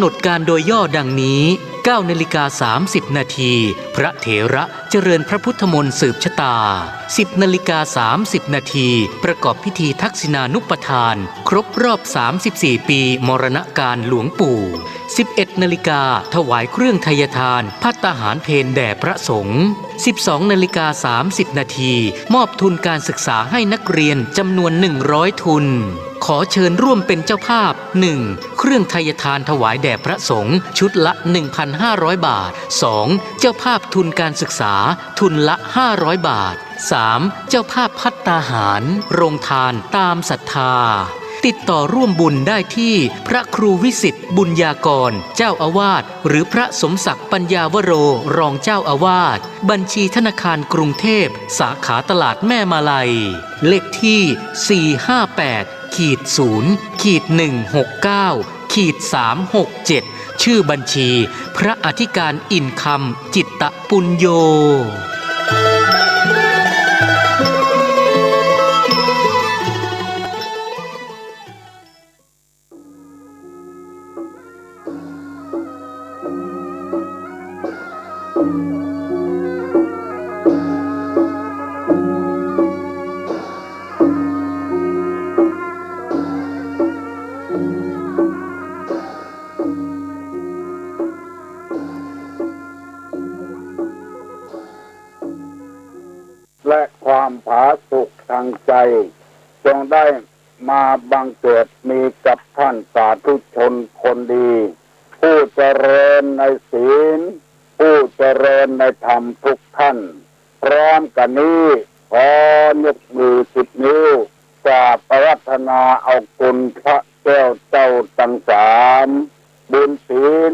หนดการโดยย่อดังนี้9 นาฬิกา 30 นาทีพระเถระเจริญพระพุทธมนต์สืบชะตา10 นาฬิกา 30 นาทีประกอบพิธีทักษิณานุปทานครบรอบ34 ปีมรณกาลหลวงปู่11 นาฬิกาถวายเครื่องไทยทานภัตตาหารเพลแด่พระสงฆ์12 นาฬิกา 30 นาทีมอบทุนการศึกษาให้นักเรียนจำนวน100 ทุนขอเชิญร่วมเป็นเจ้าภาพ 1. เครื่องไทยทานถวายแด่พระสงฆ์ชุดละ 1,500 บาท 2. เจ้าภาพทุนการศึกษาทุนละ500 บาท 3. เจ้าภาพภัตตาหารโรงทานตามศรัทธาติดต่อร่วมบุญได้ที่พระครูวิสิทธิ์บุญญากรเจ้าอาวาสหรือพระสมศักดิ์ปัญญาวโรรองเจ้าอาวาสบัญชีธนาคารกรุงเทพสาขาตลาดแม่มาลัยเลขที่ 458-0-169-367 ชื่อบัญชีพระอธิการอินคำจิตตปุญโญและความผาสุกทางใจจงได้มาบังเกิดมีกับท่านสาธุชนคนดีผู้เจริญในศีลผู้เจริญในธรรมทุกท่านพร้อมกันนี้ขอยกมือ10 นิ้วกราบอาราธนาเอาคุณพระแก้วเจ้าทั้ง3บุญศีล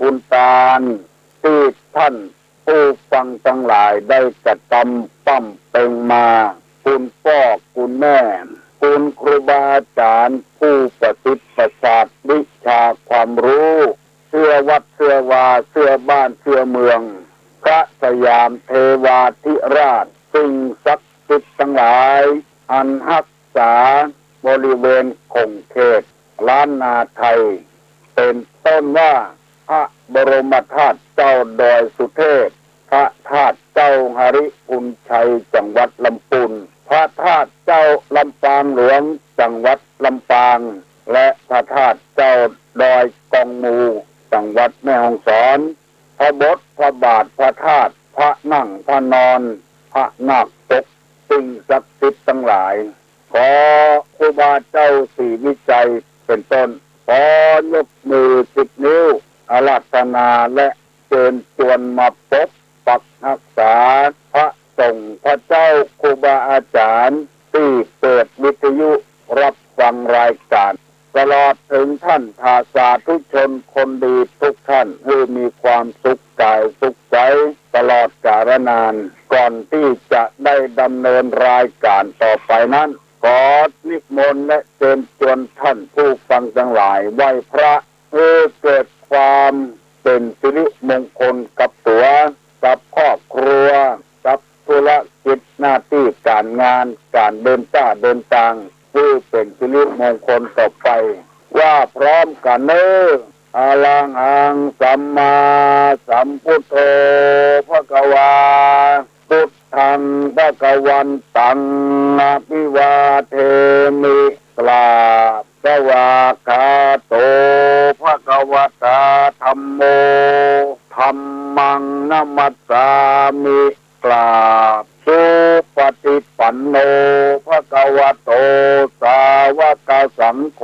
บุญทานที่ท่านผู้ฟังทั้งหลายได้กระทำปั้มเป็นมาคุณพ่อคุณแม่คุณครูบาอาจารย์ผู้ประสิทธิ์ประสาทวิชาความรู้เสื้อวัดเสื้อวาเสื้อบ้านเสื้อเมืองพระสยามเทวาธิราชสิ่งศักดิ์สิทธิ์ทั้งหลายอันรักษาบริเวณคงเขตล้านนาไทยเป็นต้นว่าพระบรมธาตุเจ้าดอยสุเทพพระธาตุเจ้าหริพุนชัยจังหวัดลำพูนพระธาตุเจ้าลำปางหลวงจังหวัดลำปางและพระธาตุเจ้าดอยกองมูจังหวัดแม่ฮ่องสอนพระบทพระบาทพระธาตุพระนั่งพระนอนพระนาคปกสิ่งศักดิ์สิทธิ์ทั้งหลายขอครูบาเจ้าศรีวิจัยเป็นต้นขอยกมือ10 นิ้วอาราธนาและเชิญชวนมาพบปักรักษาพระสงฆ์พระเจ้าครูบาอาจารย์ที่เปิดวิทยุรับฟังรายการตลอดถึงท่านสาธุชนคนดีทุกท่านให้มีความสุขกายสุขใจตลอดกาลนานก่อนที่จะได้ดำเนินรายการต่อไปนั้นขอนิมนต์และเชิญชวนท่านผู้ฟังทั้งหลายไหว้พระเพื่อเกิดความเป็นสิริมงคลกับตัวกับครอบครัวกับธุรกิจหน้าที่การงานการเดินทางเพื่อเป็นสิริมงคลต่อไปว่าพร้อมกันเนออะระหังสัมมาสัมพุทโธภควาพุทธังภควันตังอะภิวาเทมิกราบสวากขาโตภควตาธัมโมธัมมังนะมัสสามิกราบสุปฏิปันโนภควโตสาวกสังโฆ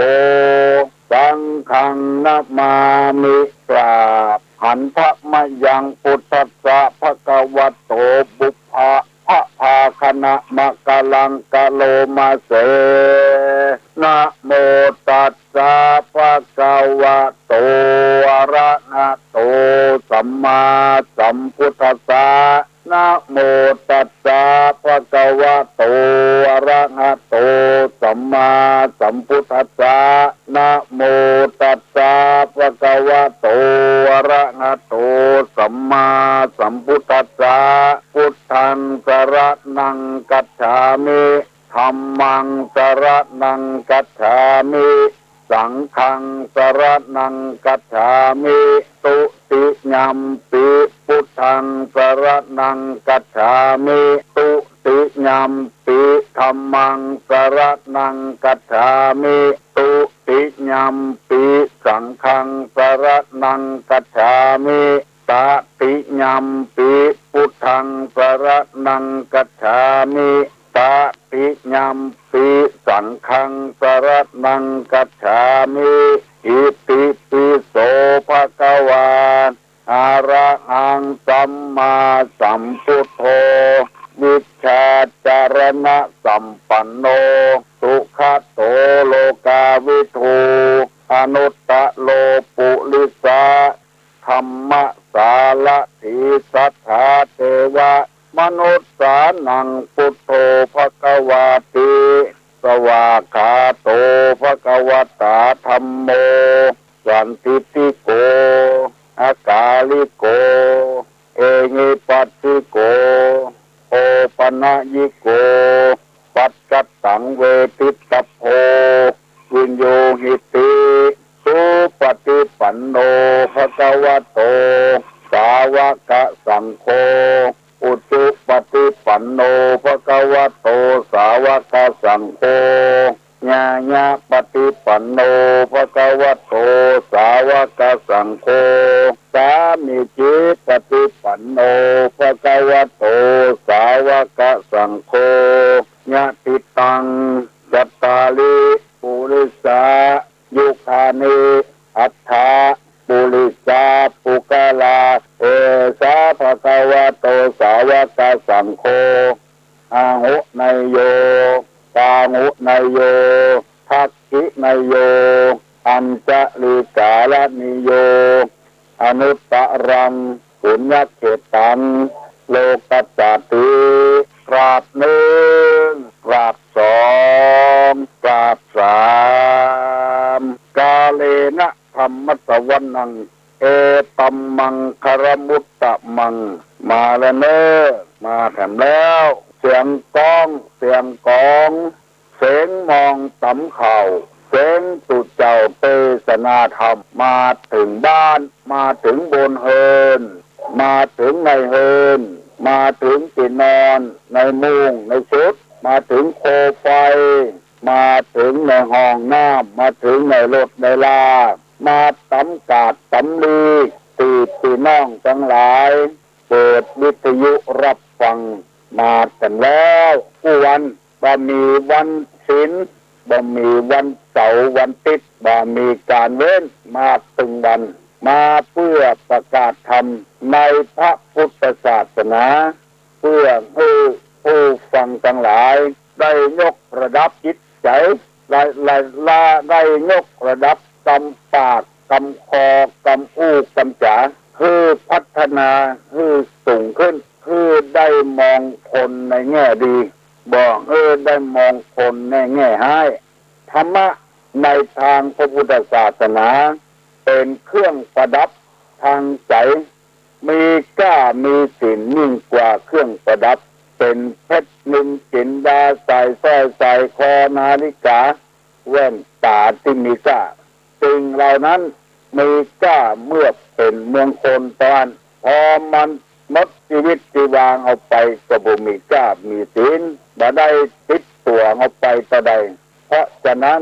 สังฆังนะมามิกราบหันทะมะยังพุทธัสสะภควโตบุพพะพะภาคณะมะกะลังกะโลมาเสนะโมตัสสะภะคะวะโตอะระหะโตสัมมาสัมพุทธัสสะนะโมตัสสะภะคะวะโตอะระหะโตสัมมาสัมพุทธัสสะนะโมตัสสะภะคะวะโตอะระหะโตสัมมาสัมพุทธัสสะพุทธังสรณังกัจฉามิธัมมังสรณังกัจฉามิสังฆังสรณังกัจฉา มิตุติยัมปิพุทธังสรณังกัจฉามิตุติยัมปิธัมมังสรณังกัจฉามิตุติยัมปิสังฆังสรณังกัจฉามิตติยัมปิพุทธังสรณังกัจฉามิตติยัมปิสังฆังสรณังกัจฉามิอิติปิโสภะคะวาอะระหังสัมมาสัมพุทโธวิชชาจารณะสัมปันโนสุขโตโลกาวิทูอนุตตะโลปุริสาธัมมะสาละถีสัทธาเทวะมนุษย์สานังพุทโธภควาติสวากขาโตภควตาธัมโมสันติติโกอากาลิโกเอหิปัสสิโกโอปนะยิโกปัจจตังเวทิตโพวิญโยหิติสุปฏิปันโนภควโตสาวกสังโฆอุจุปฏิปันโนภควโตสาวกสังโฆญาญาปฏิปันโนภควโตสาวกสังโฆสามิจิปฏิปันโนภควโตสาวกสังโฆญาติตังจัตตาลิปุริสายุคานิอัฏฐาปุริสาปุกลาเอสาภะคะวะโตสาวกสังโฆอาหุไนโยปาหุไนโยทักขิไนโยอัญจลิกาลนิโยอนุตตรังปุญญเขตังโลกัสสติกราบหนึ่งกราบสองกราบสามกาเลนะธรรมสวรรนังเอตัมมังคารมุตตะมังมาแล้วเนอมาแถมแล้วเสียงก้องเสียงกองเสียงมองตำเข่าเสียงสุดเจ้าเทศนาธรรมมาถึงบ้านมาถึงบนเฮินมาถึงในเฮินมาถึงที่นอนในมุ้งในชุดมาถึงโคมไฟมาถึงในห้องน้ำมาถึงในรถในลามาตำกาดตำลีตีพี่น้องทั้งหลายเปิดวิทยุรับฟังมากันแล้วผู้วันบ่มีวันศีลบ่มีวันเสาร์วันอาทิตย์บ่มีการเว้นมาตึงวันมาเพื่อประกาศธรรมในพระพุทธศาสนาเพื่อให้ผู้ฟังทั้งหลายได้ยกระดับจิตใจได้ยกระดับกำปากกำคอกำอู้กำจ๋าคือพัฒนาคือสูงขึ้นคือได้มองคนในแง่ดีบอกได้มองคนในแง่ร้ายธรรมะในทางพระพุทธศาสนาเป็นเครื่องประดับทางใจมีก้ามีสินยิ่งกว่าเครื่องประดับเป็นเพชรนินจินดาใส่สร้อยใส่คอนาฬิกาแว่นตาที่มีก้าสิ่งเหล่านั้นมีก้าเมื่อเป็นเมืองคนตอนพอมันหมดชีวิตที่วางเอาไปก็บ่มีก้ามีศีลบ่ได้ติดตัวเอาไปต่อใดเพราะฉะนั้น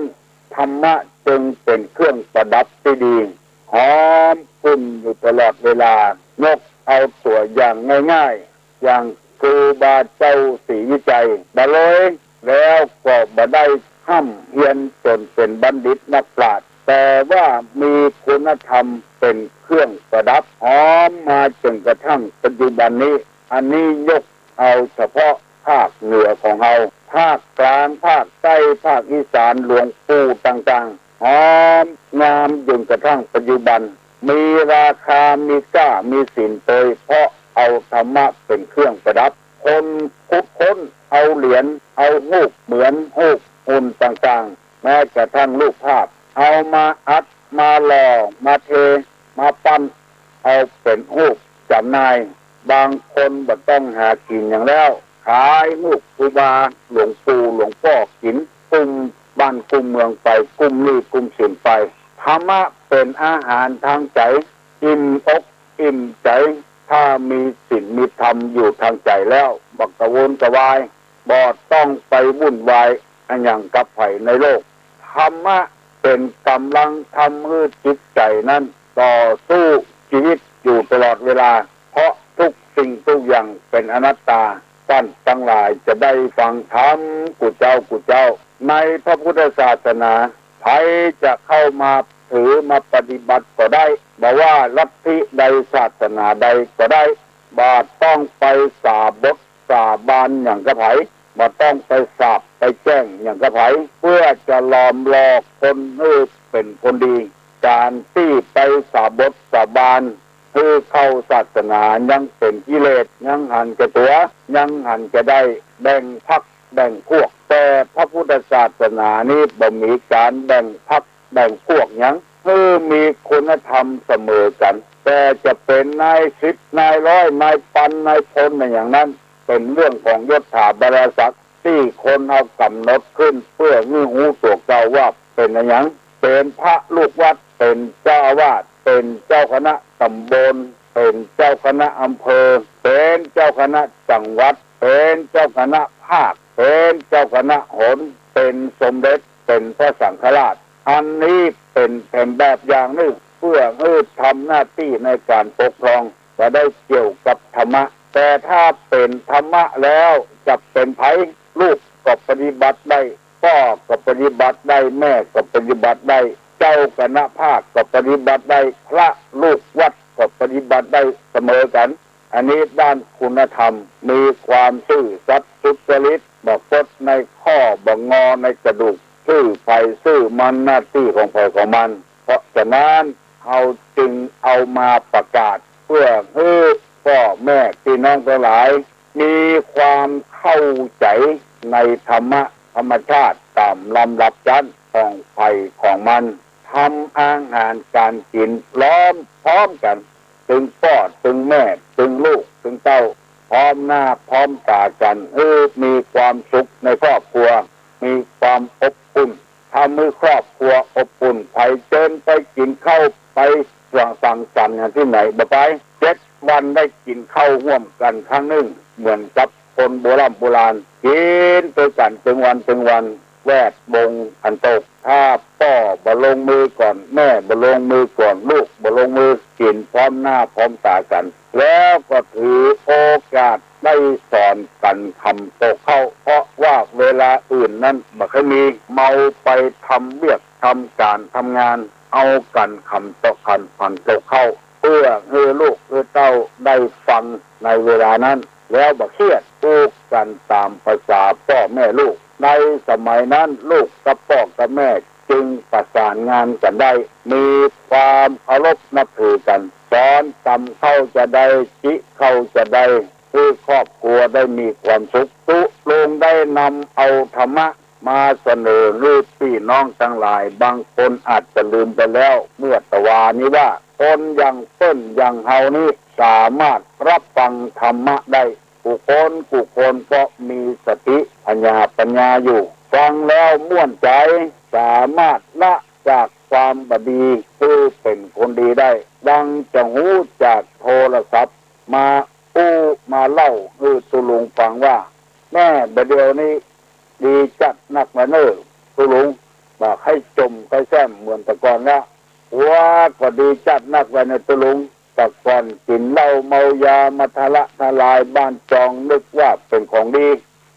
ธรรมะจึงเป็นเครื่องประดับที่ดีหอมขึ้นอยู่ตลอดเวลายกเอาตัวอย่างง่ายๆอย่างครูบาเจ้าศรีวิจัยบ่เลยแล้วก็บ่ได้ห้ำเฮียนจนเป็นบัณฑิตนักปราชญ์แต่ว่ามีคุณธรรมเป็นเครื่องประดับหอมมาจนกระทั่งปัจจุบันนี้อันนี้ยกเอาเฉพาะภาคเหนือของเราภาคกลางภาคใต้ภาคอีสานหลวงปู่ต่างๆหอมงามจนกระทั่งปัจจุบันมีราคามีก้ามีสินเตยเพราะเอาธรรมะเป็นเครื่องประดับคนคุดค้นเอาเหรียญเอารูปเหมือนรูปหุ่นต่างๆแม้กระทั่งรูปภาพเอามาอัดมาหล่อมาเทมาปั้นเอาเป็นรูปจำหน่ายบางคนบ่ต้องหากินอย่างแล้วขายรูปครูบาหลวงปู่หลวงพ่อกินกุมบ้านกุมเมืองไปกุมนี่กุมสินไปธรรมะ เป็นอาหารทางใจอิ่มอกอิ่มใจถ้ามีศีลมีธรรมอยู่ทางใจแล้วบักกะวนกะวายบ่ต้องไปวุ่นวายอันอย่างกับไผในโลกธรรมะเป็นกำลังทำให้จิตใจนั้นต่อสู้ชีวิตอยู่ตลอดเวลาเพราะทุกสิ่งทุกอย่างเป็นอนัตตาท่านทั้งหลายจะได้ฟังธรรมกุเจ้าในพระพุทธศาสนาใครจะเข้ามาถือมาปฏิบัติก็ได้บอกว่าลัทธิใดศาสนาใดก็ได้บ่ต้องไปสาบทสาบานอย่างกระไผบ่ต้องไปสาบไปแจ้งอย่างกระไผเพื่อจะหลอมหลอกคนให้เป็นคนดีการที่ไปสาบทสาบานคือเข้าศาสนายังเป็นกิเลสยังหันกระตัวยังหันจะได้แบ่งพรรคแบ่งพวกแต่พระพุทธศาสนานี้บ่มีการแบ่งพรรคแบ่งพวกยังคือมีคุณธรรมเสมอกันแต่จะเป็นนายสิบนายร้อยนายพันนายพลอย่างนั้นเป็นเรื่องของยศถาบรรดาศักดิ์ที่คนเอากำหนดขึ้นเพื่อให้หูตัวเก่าว่าเป็นอย่างเป็นพระลูกวัดเป็นเจ้าอาวาสเป็นเจ้าคณะตำบลเป็นเจ้าคณะอำเภอเป็นเจ้าคณะจังหวัดเป็นเจ้าคณะภาคเป็นเจ้าคณะหนเป็นสมเด็จเป็นพระสังฆราชอันนี้เป็นแผนแบบอย่างหนึ่งเพื่อให้ทำหน้าที่ในการปกครองจะได้เกี่ยวกับธรรมะแต่ถ้าเป็นธรรมะแล้วจะเป็นไผลูกก็ปฏิบัติได้พ่อก็ปฏิบัติได้แม่ก็ปฏิบัติได้เจ้าคณะภาคก็ปฏิบัติได้พระลูกวัดก็ปฏิบัติได้เสมอกันอันนี้ด้านคุณธรรมมีความซื่อสัตย์สุจริตบ่ฟดในข้อบ่งอในกระดูกซื่อไผซื่อมันหน้าที่ของไผของมันเพราะฉะนั้นเขาจึงเอามาประกาศเพื่อให้พ่อแม่พี่น้องทั้งหลายมีความเข้าใจในธรรมะธรรมชาติตามลำดับชั้นของไผของมันทำอาหารการกินพร้อมกันถึงพ่อถึงแม่ถึงลูกถึงเต้าพร้อมหน้าพร้อมตากันมีความสุขในครอบครัวมีความอบอุ่นทำให้ครอบครัวอบอุ่นไปเดินไปกินข้าวไปสังสรรค์ที่ไหนบ่ไป7 วันได้กินข้าวร่วมกันครั้งหนึ่งเหมือนกับคนโบราณกินไปกันถึงวันแวดวงอันโตถ้าพ่อบ่ลงมือก่อนแม่บ่ลงมือก่อนลูกบ่ลงมือกินพร้อมหน้าพร้อมตากันแล้วก็ถือโอกาสได้สอนกันคำโตเข้าเพราะว่าเวลาอื่นนั้นบ่เคยมีเมาไปทำเวียกทำการทำงานเอากันคำโตคันพันโตเข้าเพื่อให้ลูกให้เต้าได้ฟังในเวลานั้นแล้วบ่เครียดพูดกันตามภาษาพ่อแม่ลูกในสมัยนั้นลูกกับพ่อกับแม่จึงประสานงานกันได้มีความเคารพนับถือกันสอนตำเข้าจะได้จิเข้าจะได้คือครอบครัวได้มีความสุขตุลงได้นำเอาธรรมะมาเสนอลูกพี่น้องทั้งหลายบางคนอาจจะลืมไปแล้วเมื่อตะวานี้ว่าคนอย่างเปิ้นอย่างเฮานี้สามารถรับฟังธรรมะได้ผู้คนเพราะมีสติปัญญาอยู่ฟังแล้วม่วนใจสามารถละจากความบดีคือเป็นคนดีได้ดังจะหูจากโทรศัพท์มาเล่าคือตุลุงฟังว่าแม่ประเดี๋ยวนี้ดีจัดนักมาเนอตุลุงบอกให้จมให้แซมเหมือนแต่ก่อนแล้วว่าก็ดีจัดนักมาในตุลุงแต่ก่อนกินเหล้าเมายามาทลายบ้านจองนึกว่าเป็นของดี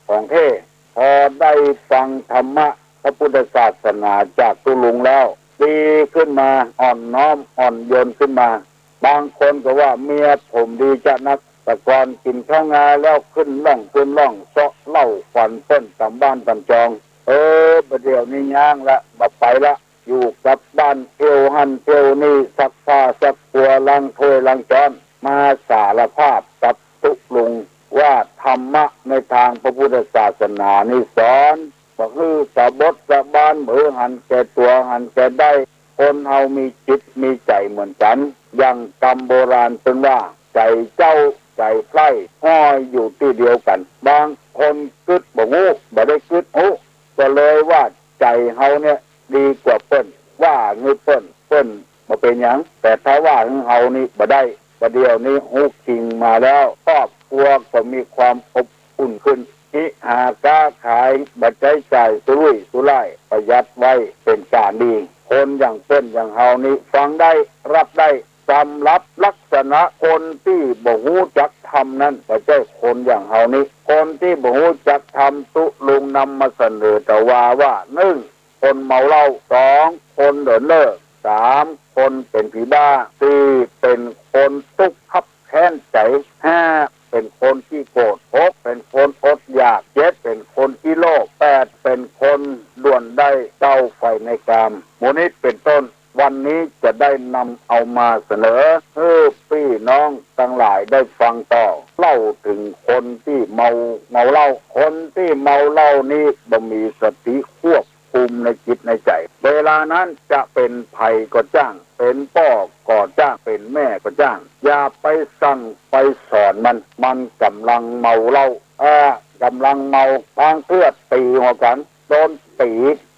ของเท่พอได้ฟังธรรมะพระพุทธศาสนาจากตุลุงแล้วดีขึ้นมาอ่อนน้อมอ่อนโยนขึ้นมาบางคนก็ว่าเมียผมดีจัดนักแต่ก่อนกินข้าวงาแล้วขึ้นล่องเซาะเหล้าฟันเปิ้นตามบ้านตามจองประเดี๋ยวนี้ย่างละบัดไปละอยู่กับบ้านเที่ยวหันเที่ยวนี่ซักผ้าซักตัวล้างถ้วยล้างจานมาสารภาพกับตุลุงว่าธรรมะในทางพระพุทธศาสนานี่สอนก็คือสะบดสะบานมือหันแก่ตัวหันแก่ได้คนเฮามีจิตมีใจเหมือนกันอย่างกรรมโบราณเป็นว่าใจเจ้าใจใคร่ห้อยอยู่ที่เดียวกันบางคนกึดบ่งูบ่ได้กึดหูก็เลยว่าใจเฮาเนี่ยดีกว่าเปิ้นว่าเงือเปิ้น มาเป็นหยังแต่ถ้าว่าของเฮานี่บ่ได้ประเดี๋ยวนี้ฮู้จริงมาแล้วครอบครัวก็มีความอบอุ่นขึ้นที่หาค้าขายบัดใจจ่ายสุรุ่ยสุร่ายประหยัดไว้เป็นการดีคนอย่างเส้นอย่างเฮานี่ฟังได้รับได้สำหรับลักษณะคนที่บ่ฮู้จักทำนั้นบ่ใช่คนอย่างเฮานี่คนที่บ่ฮู้จักทำตุลุงนำมาเสนอแต่ว่า1คนเมาเหล้า2คนเดินเลิก3คนเป็นผีบ้า4เป็นคนทุกข์คับแค้นใจ5เป็นคนที่โกรธ6เป็นคนอดอยาก7เป็นคนที่โลภ8เป็นคนด่วนได้เจ้าไฟในกามหมู่นี้เป็นต้นวันนี้จะได้นำเอามาเสนอให้พี่น้องทั้งหลายได้ฟังต่อเล่าถึงคนที่เมาเหล้าคนที่เมาเหล้านี้บ่มีสติควบคุมในจิตในใจเวลานั้นจะเป็นภัยก็จ้างเป็นพ่อก็จ้างเป็นแม่ก็จ้างอย่าไปสั่งไปสอนมันกำลังเมาเหล้ากำลังเมาบางเพื่อตีหัวกันโดนตี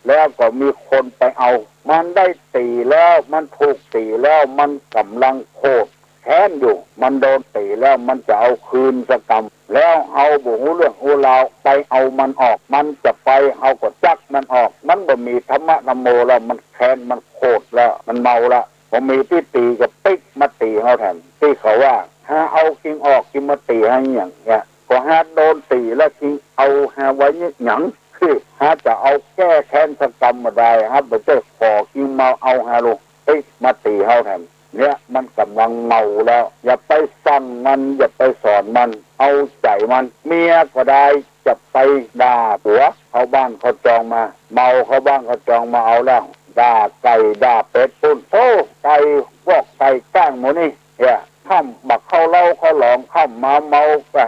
แล้วก็มีคนไปเอามันได้ตีแล้วมันถูกตีแล้วมันกำลังโคตรแค้นอยู่มันโดนตีแล้วมันจะเอาคืนสกรรมแล้วเอาบุหูเรื่องอูราวไปเอามันออกมันจะไปเอาก็จักมันออกมันบ่มีธรรมะนโมแล้วมันแค้นมันโคตรแล้วมันเมาละพอมีที่ตีก็ปิ๊กมาตีเขาแทนที่เขาว่าถ้าเอากิงออกกิงมาตีให้อย่างเงี้ยก็หาโดนตีแล้วกิงเอาหาไว้หยังคือหาจะเอาแก้แค้นสกรรมมาได้ครับบ่ใช่ขอกิงมาเอาหาลงปิ๊กมาตีเขาแทนเนี่ยมันกำลังเมาแล้วอย่าไปสั่งมันอย่าไปสอนมันเอาใจมันเมียก็ได้จะไปด่าผัวเขาบ้านเขาจองมาเมาเขาบ้านเขาจองมาเอาแล้วด่าไก่ด่าเป็ดปุ้นโธ่ไก่พวกไก่ก้างหมูนี่เนี่ยข้ามบักเข้าเล่าเขาหลองข้ามมาเมากะ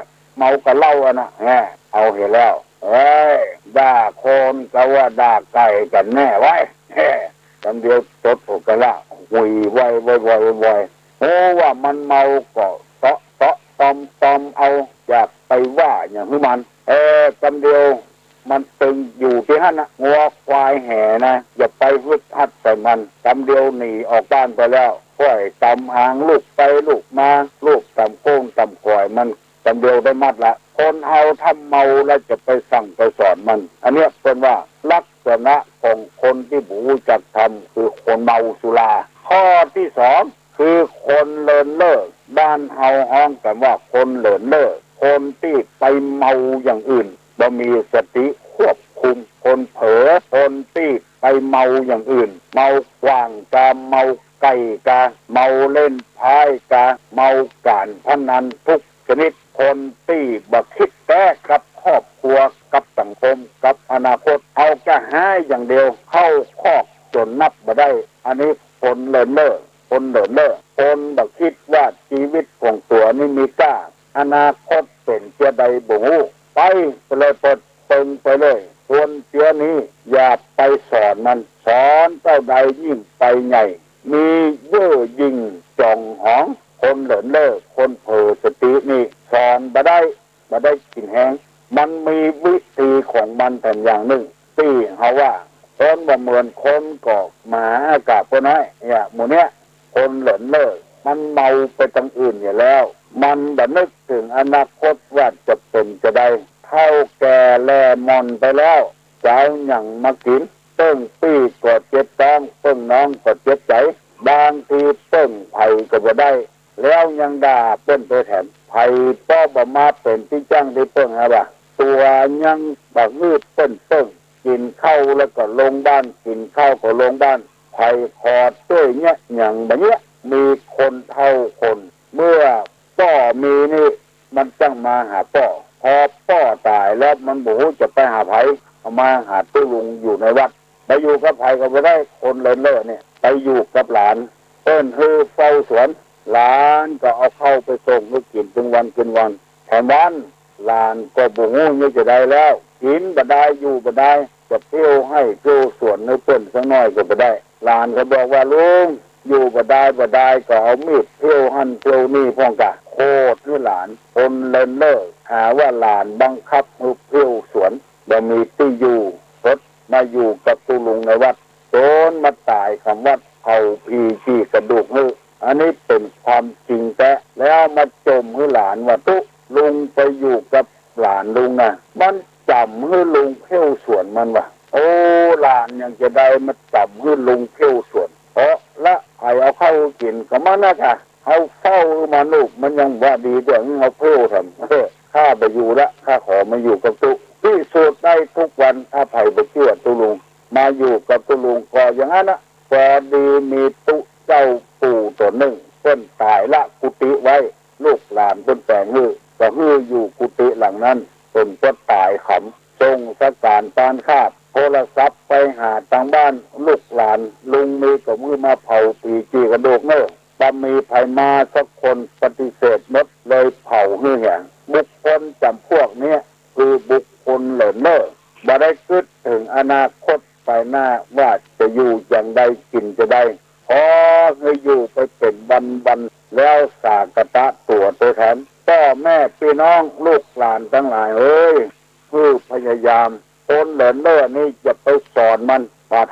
เหล้าอะนะเอาเห็นแล้วด่าคนก็ว่าด่าไก่กันแน่ไว้คำเดียวจดอกกันละหุยไวโอ้ว่ามันเมาก็เตาะตอมเอาอยากไปว่าอย่างที่มันคำเดียวมันตึงอยู่ที่นั่นนะงัวควายแห่นะอย่าไปฮึดฮัดใส่มันคำเดียวหนีออกบ้านไปแล้วค่อยตำหางลูกไปลูกมาลูกตำโค้งตำก่อยมันคำเดียวได้มัดละคนเอาทำเมาแล้วจะไปสั่งไปสอนมันอันเนี้ยเป็นว่าลักษณะของคนที่บูจักทำคือคนเมาสุราข้อที่2คือคนเลินเล่อบ้านเฮาฮ้องกันว่าคนเลินเล่อคนที่ไปเมาอย่างอื่นบ่มีสติควบคุมคนเผลอคนที่ไปเมาอย่างอื่นเมากว่างกาเมาไก่กาเมาเล่นพายกาเมาการพนันทุกชนิดคนที่บ่คิดแต่กับครอบครัวกับสังคมกับอนาคตเอาแค่หาอย่างเดียวเข้าคอกจนนับบ่ได้อันนี้คนเลินเล่อคนบ่คิดว่าชีวิตของตัวนี่มีค่าอนาคตเป็นเจ้าใดบ่ฮู้ไปเลยเปิดเปิงไปเลยคนเสียนี้อย่าไปสอนมันสอนเจ้าใดยิ่งไปใหญ่มีเย่อยิ่งจ่องหองคนเลินเล่อคนเผลอสตินี่สอนบ่ได้กินแห้งมันมีวิธีของมันแต่อย่างหนึ่งที่เฮาว่าคนบ่เหมือนคนกอกหมาอากาศบ่น้อยเนี่ยหมู่เนี้ยคนเลินเล่อมันเมาไปทางอื่นอยู่แล้วมันบ่นึกถึงอนาคตว่าจะเป็นจะได้เท่าแก่แลมอนไปแล้วจะเอาหยังมากินเติ้งปี้ก็เจ็บท้องเติ้งน้องก็เจ็บใจบางทีเติ้งไผก็บ่ได้แล้วยังด่าเปิ้นไปแถมไผป้อบ่มาเป็นที่จ้างที่เปิ้งฮะบ่ตัวยังบักมืดเปิ้นกินข้าวแล้วก็ลงบ้านกินข้าวก็ลงบ้านไผขอดด้วยเนี่ยอย่างแบบเนี้ยมีคนเท่าคนเมื่อป้อมีนี่มันจังมาหาป้อพอป้อตายแล้วมันบ่ฮู้จะไปหาไผเอามาหาตู้ลุงอยู่ในวัดไปอยู่กับไผก็บ่ได้คนเลินเล่อเนี่ยไปอยู่กับหลานเปิ้นฮือเฝ้าสวนหลานก็เอาเข้าไปส่งให้กินถึงวันแถมวันหลานก็บ่ฮู้ว่าจะได้แล้วกินบ่ได้อยู่บ่ได้จะเที่ยวให้เที่ยวสวนให้เปิ้นสักหน่อยก็บ่ได้หลานก็บอกว่าลุงอยู่บ่ได้ก็เอามีดเที่ยวหั่นเที่ยวนี่พ้องกะโคตรคือหลานคนเลินเล่อหาว่าหลานบังคับให้เที่ยวสวนบ่มีที่อยู่รถมาอยู่กับตุลุงในวัดโดนมาตายคำวัด เผาพีขี้กระดูกมืออันนี้เป็นความจริงแต่แล้วมาจมให้หลานว่าตุลุงไปอยู่กับหลานลุงนะมันจำให้ลุงเที่ยวสวนมันวะโอ้หลานยังจะได้มาจำให้ลุงเที่ยวสวนเพราะละไผ่เอาเข้ากินก็มันนะค่ะเอาเฝ้ามาลูกมันยังว่าดีเดี๋ยวเอาเที่ยวทำข้าไปอยู่ละข้าขอมาอยู่กับตุที่สุดได้ทุกวันถ้าไผ่ไปเชื่อตุลุงมาอยู่กับตุลุงก็อย่างนั้นนะพอดีมีตุเจ้าปู่ตัวหนึ่งเพิ่นตายละกุฏิไว้ลูกหลานเพิ่นแต่งมือก็ฮืออยู่กุฏิหลังนั้นเพิ่นก็ตายขำทรงสการตานคาบโทรศัพท์ไปหาทางบ้านลูกหลานลุงมีกับมือมาเผาปีจีกระดูกเนอะบ่มีไผมาสักคนปฏิเสธหมดเลยเผาฮือแหงบุคคลจำพวกนี้คือบุคคลเหลินเนอะบ่ได้คิดถึงอนาคตไปหน้าว่าจะอยู่อย่างใดกินจะได้พอให้อยู่ไปเป็นวันแล้วสากตะตัวแทนพ่อแม่พี่น้องลูกหลานทั้งหลายเอ้ยคือพยายามคนเหลินเล่อนี่จะไปสอนมัน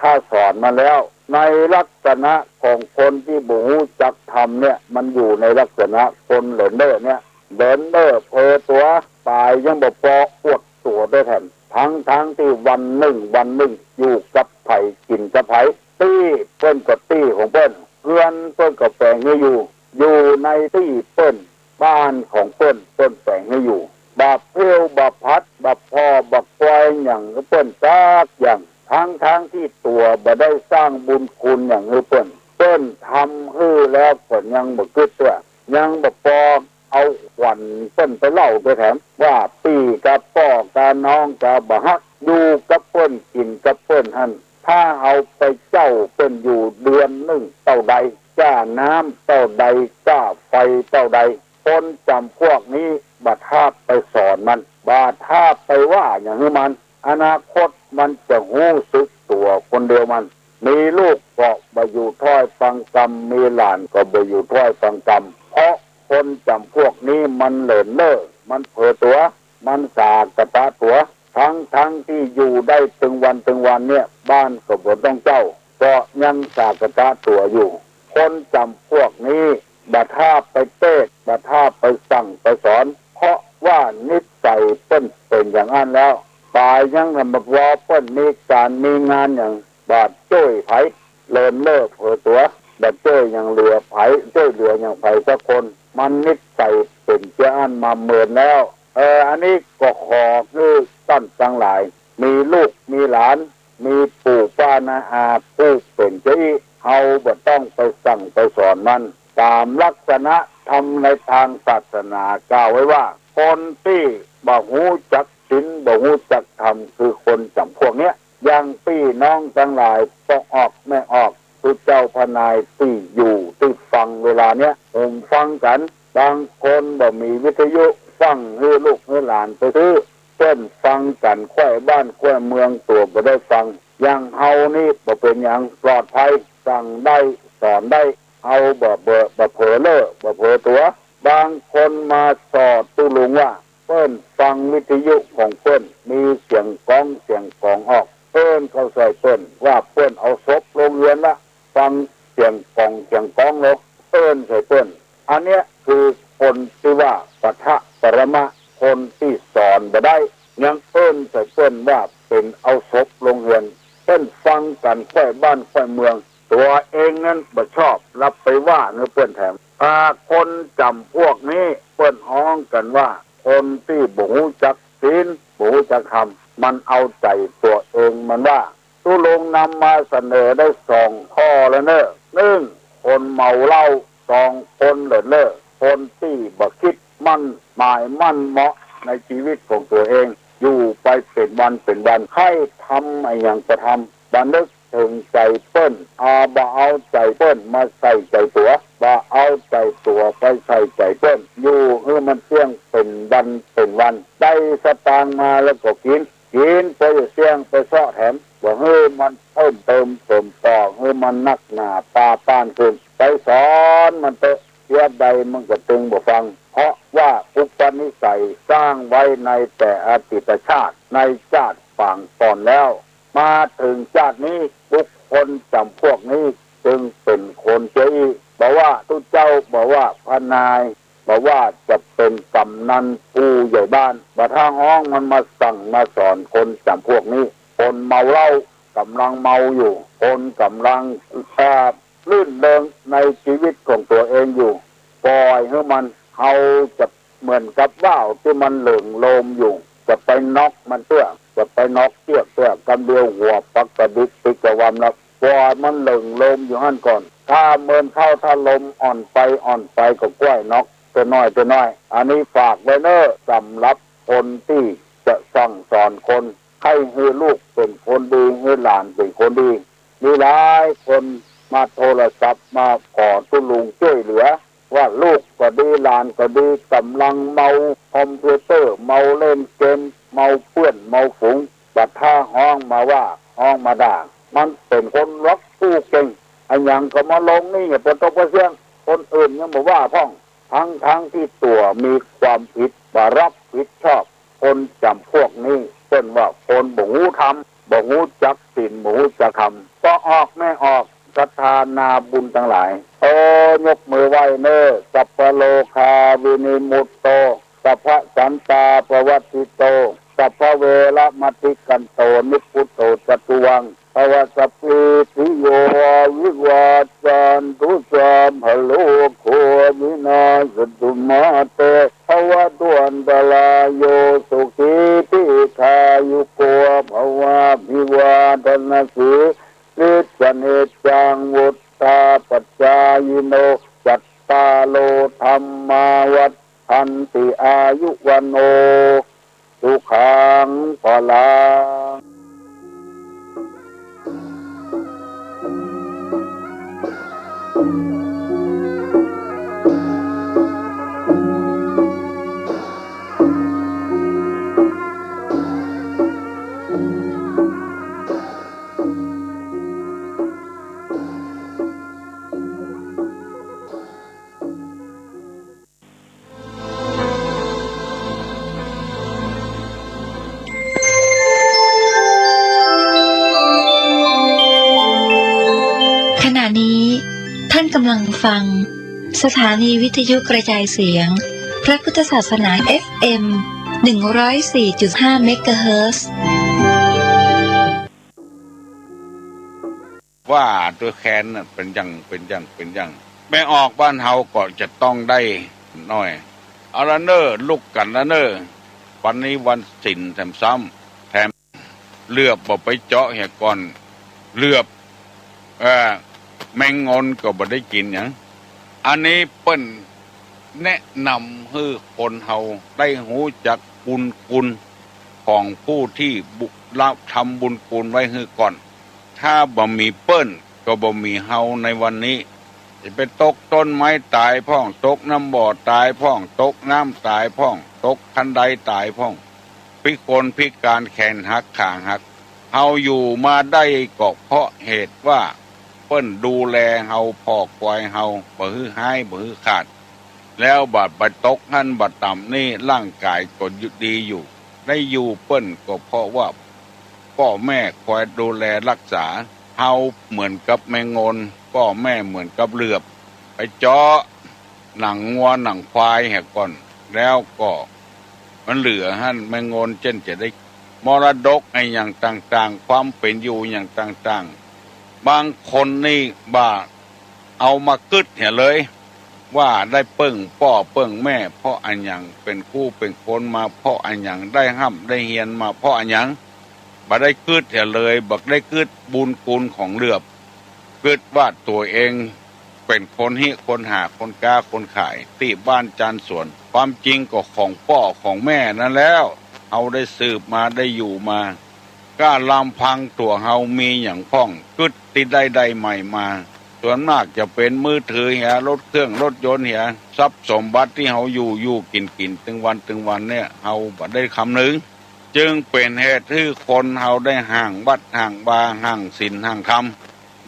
ถ้าสอนมาแล้วในลักษณะของคนที่บูจักทำเนี่ยมันอยู่ในลักษณะคนเหลินเล่อเนี่ยเหลินเล่อเพอตัวตายยังบ่พออวดตัวด้วยแทนทั้งที่วันหนึ่งอยู่กับไผ่กินกับไผ่ตี้เปิ้นกับตี้ของเปิ้นเพื่อนเปิ้นกับแฝงให้อยู่ในตี้เปิ้นบ้านของเปิ้นแฝงให้อยู่บับเพลวบับพัดบับพอบับควายอย่างเปิ้นซักอย่างทั้งที่ตัวบ่ได้สร้างบุญคุณอย่างเปิ้นทำฮื้อแล้วเปิ้นยังบ่กึดตัวยังบ่พอเอาขวัญเปิ้นไปเล่าไปแถมว่าปีกับพ่อกับน้องกับบ่ฮักอยู่กับเปิ้นกินกับเปิ้นหั่นถ้าเอาไปเจ้าเปิ้นอยู่เดือนหนึ่งเท่าใดจ้าน้ำเท่าใดจ้าไฟเท่าใดคนจำพวกนี้บาทาไปสอนมันบาทาไปว่าอย่างนี้มันอนาคตมันจะหู้สึกตัวคนเดียวมันมีลูกก็ไปอยู่ถ้อยฟังกรรมมีหลานก็ไปอยู่ถ้อยฟังกรรมเพราะคนจำพวกนี้มันเหลินเล่อมันเผลอตัวมันสากตะตัวทั้งที่อยู่ได้ถึงวันเนี่ยบ้านก็บ่ต้องเจ้าก็ยังสากตะตัวอยู่คนจำพวกนี้บัดท่าไปเตะบัดท่าไปสั่งไปสอนเพราะว่านิสัยเปิ้นเป็นอย่างนั้นแล้วตายยังทำบักวอเปิ้นมีการมีงานอย่างบาดจ้อยไผเลินเล่อเผลอตัวบัดจ้อยอย่างเหลือไผจ้อยเหลืออย่างไผสักคนมันนิสัยเป็นเจ้าอันมาเมินแล้วอันนี้ก็ขอคือตั้นทั้งหลายมีลูกมีหลานมีปู่ป้านาอาผู้เป็นเจ้าเฮาบ่ต้องไปสั่งไปสอนมันตามลักษณะทำในทางศาสนากล่าวไว้ว่าคนที่บ่ฮู้จักศีลบ่ฮู้จักธรรมคือคนจำพวกเนี้ยอย่างพี่น้องทั้งหลายต้องออกไม่ออกคือเจ้าพนายที่อยู่ที่ฟังเวลาเนี้ยผมฟังกันบางคนบ่มีวิทยุฟังให้ลูกให้หลานไปซื้อเช่นฟังกันแควบ้านแควเมืองตัวบ่ได้ฟังอย่างเฮานี่บ่เป็นอย่างปลอดภัยสั่งได้สอนได้เอาบ่เผลอเล่อบ่เผลอตัวบางคนมาสอดตุลุงว่าเปิ้นฟังวิทยุของเปิ้นมีเสียงก้องออกเปิ้นเขาใส่เปิ้นว่าเปิ้นเอาศพโรงเรียนละฟังเสียงก้องลงเปิ้นใส่เปิ้นอันเนี้ยคือคนที่ว่าปะทะปรมะคนที่สอนบ่ได้ยังเปิ้นใส่เปิ้นว่าเป็นเอาศพโรงเรียนเปิ้นฟังกันแค่บ้านแค่เมืองตัวเองนั้นบ่ชอบรับไปว่าเนื้อเปิ้นแถมคนจำพวกนี้เปิ้นฮ้องกันว่าคนที่บ่ฮู้จักศีลบ่ฮู้จักธรรมมันเอาใจตัวเองมันว่าตุลงนำมาเสนอได้2ข้อแล้วเนอะ1คนเมาเหล้า2คนเล่อคนที่บ่คิดมั่นหมายมั่นเหมาะในชีวิตของตัวเองอยู่ไปเป็นวันให้ทำไอ้อย่างจะทำบันทึกถึงใจเปิ้นบ่เอาใจเปิ้นมาใส่ใจตัวบ่เอาใจตัวไปใส่ใจเปิ้นอยู่ให้มันเสี่ยงเป็นวันได้สตางค์มาแล้วก็กินไปเสี่ยงไปเสาะแถมบ่ให้มันเพิ่มเติมต่อให้มันนักหนาปาป้านขึ้นไปสอนมันเตะเสียใดมันก็ตึงบ่ฟังเพราะว่าอุปนิสัยสร้างไว้ในแต่อดีตชาติในชาติปางก่อนแล้วมาถึงชาตินี้บุคคลจำพวกนี้ จึงเป็นคนเจ้าอีบอกว่าทุกเจ้าบอกว่าพนายบอกว่าจะเป็นกำนันผู้ใหญ่บ้านบัดทางห้องมันมาสั่งมาสอนคนจำพวกนี้คนเมาเหล้ากำลังเมาอยู่คนกำลังลื่นเริงในชีวิตของตัวเองอยู่ปล่อยให้มันเขาจะเหมือนกับว่าวที่มันเหลืองโลมอยู่จะไปน็อกมันเตื้อจะไปน็อกเตื้อกำเดียวหัวปักกระดิกปิกระวำแล้วปล่อยมันเหลืองโลมอยู่หั่นก่อนถ้าเมินเข้าถ้าลมอ่อนไปก็กล้วยน็อกตัวน้อยอันนี้ฝากไว้เนอะสำหรับคนที่จะสั่งสอนคนให้ลูกเป็นคนดีให้หลานเป็นคนดีมีหลายคนมาโทรศัพท์มาขอตุลุงช่วยเหลือว่าลูกก็ดีหลานก็ดีกำลังเมาคอมพิวเตอร์เมาเล่นเกมเมาเพื่อนเมาฝูงบัดท่าห้องมาว่าห้องมาด่ามันเป็นคนรักผู้เก่งอันยังก็มาลงนี่ปนตกเสียงคนอื่นยังบอกว่าพ่องทั้งที่ตัวมีความผิดบารับผิดชอบคนจำพวกนี้เป็นว่าคนบ่หูทำบ่หูจักศีลบ่หูจักธรรมก็ออกไม่ออกศรัทธานาบุญทั้งหลายยกมือไหว้เนอสัพพโลคาวินิมุตโตสัพพสันตาปวัตติโตสัพพเวระมติกันโตนิพุตโตจตุวังภวสัพพิติโยวิวาจันตุสามหโลโควินาศตุมาเตภวตวันตลายโยสุขีติขายุโกภวะภิวาทนาสีนิจเนจังวุฒาปัจจายโนจัตตาโลธรรมาวัฏทันติอายุวันโนสุขังพลังขณะนี้ท่านกำลังฟังสถานีวิทยุกระจายเสียงพระพุทธศาสนา FM 104.5 เมกะเฮิรตซ์ว่าตัวแคนน่ะเป็นอย่างแม่ออกบ้านเฮาก็จะต้องได้น้อยเอาละเนอลุกกันละเนอวันนี้วันศิลแถมซ้ำแถมเลือบบ่ไปเจาะเหียก่อนเลือบแมงงอนก็บ่ได้กินหยังอันนี้เปิ้นแนะนำให้คนเฮาได้หูจักบุญคุณของผู้ที่บุละทำบุญคุณไว้ให้ก่อนถ้าบ่มีเปิ้นก็บ่มีเฮาในวันนี้จะไปตกต้นไม้ตายพ่องตกน้ำบ่อตายพ่องตกน้ำตายพ่องตกคันใดตายพ่องพิกลพิการแขนหักขาหักเฮาอยู่มาได้ก็เพราะเหตุว่าเปิ้นดูแลเฮาพอกปล่อยเฮาบ่ฮือหายบ่ฮือขาดแล้วบาดไปตกหันบาดต่ำนี่ร่างกายก็อยู่ดีอยู่ได้อยู่เปิ้นก็เพราะว่าพ่อแม่คอยดูแลรักษาเฮาเหมือนกับแมงงนพ่อแม่เหมือนกับเหลือบไปเจาะหนังงัวหนังควายแหกก่อนแล้วก็มันเหลือหั่นแมงงนเช่นจะได้มรดกไอ้อย่างต่างๆความเป็นอยู่อย่างต่างๆบางคนนี่บ้าเอามากึดเหี่ยเลยว่าได้เปิ้งพ่อเปิ้งแม่เพราะอันหยังเป็นคู่เป็นคนมาเพราะอันหยังได้ห้ำได้เฮียนมาเพราะอันหยังบ่ได้กึดเหี่ยเลยบักได้กึดบุญคุณของเหลือบกึดว่าตัวเองเป็นคนฮิคนหาคนกล้าคนขายที่บ้านจันสวนความจริงก็ของพ่อของแม่นั่นแล้วเอาได้สืบมาได้อยู่มาก้าลำพังตัวเฮามีอย่างพ่องกึดติดได้ใหม่มาส่วนมากจะเป็นมือถือเหียรถเครื่องรถยนต์เหียทรัพย์สมบัติที่เฮาอยู่กินตึงวันเนี่ยเฮาบ่ได้คำนึงจึงเป็นเหตุที่คนเฮาได้ห่างวัดห่างบาห่างศีลห่างธรรม